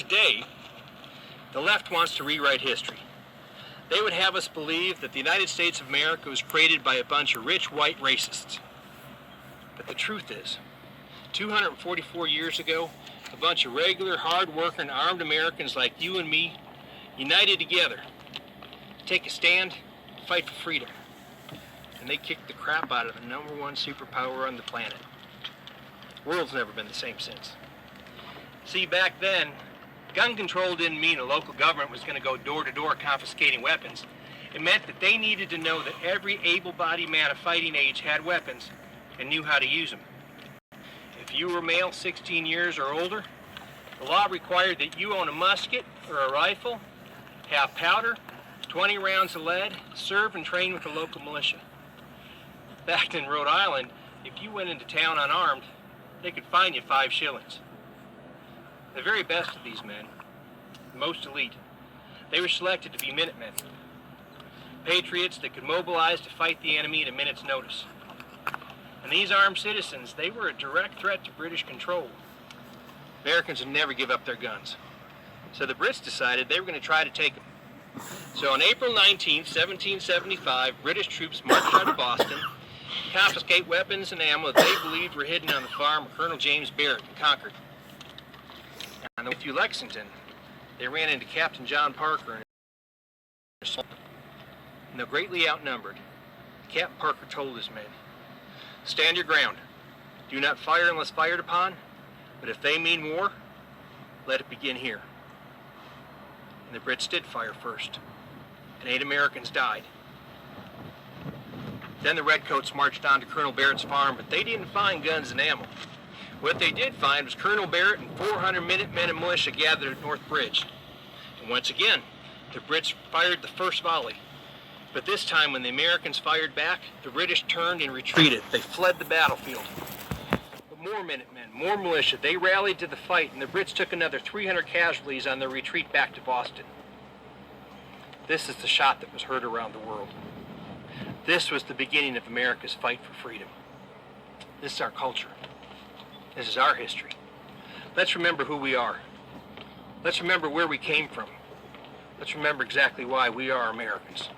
Today, the left wants to rewrite history. They would have us believe that the United States of America was created by a bunch of rich white racists. But the truth is, 244 years ago, a bunch of regular, hard-working, armed Americans like you and me united together to take a stand, fight for freedom. And they kicked the crap out of the #1 superpower on the planet. The world's never been the same since. See, back then, gun control didn't mean a local government was going to go door-to-door confiscating weapons. It meant that they needed to know that every able-bodied man of fighting age had weapons and knew how to use them. If you were male 16 years or older, the law required that you own a musket or a rifle, have powder, 20 rounds of lead, serve and train with the local militia. Back in Rhode Island, if you went into town unarmed, they could fine you 5 shillings. The very best of these men, the most elite, they were selected to be Minutemen. Patriots that could mobilize to fight the enemy at a minute's notice. And these armed citizens, they were a direct threat to British control. Americans would never give up their guns. So the Brits decided they were going to try to take them. So on April 19, 1775, British troops marched out of Boston, confiscate weapons and ammo that they believed were hidden on the farm of Colonel James Barrett in Concord. On the way through Lexington, they ran into Captain John Parker and though greatly outnumbered, Captain Parker told his men, "Stand your ground. Do not fire unless fired upon, but if they mean war, let it begin here." And the Brits did fire first, and 8 Americans died. Then the Redcoats marched on to Colonel Barrett's farm, but they didn't find guns and ammo. What they did find was Colonel Barrett and 400 Minutemen and militia gathered at North Bridge. And once again, the Brits fired the first volley. But this time, when the Americans fired back, the British turned and retreated. They fled the battlefield. But more Minutemen, more militia, they rallied to the fight, and the Brits took another 300 casualties on their retreat back to Boston. This is the shot that was heard around the world. This was the beginning of America's fight for freedom. This is our culture. This is our history. Let's remember who we are. Let's remember where we came from. Let's remember exactly why we are Americans.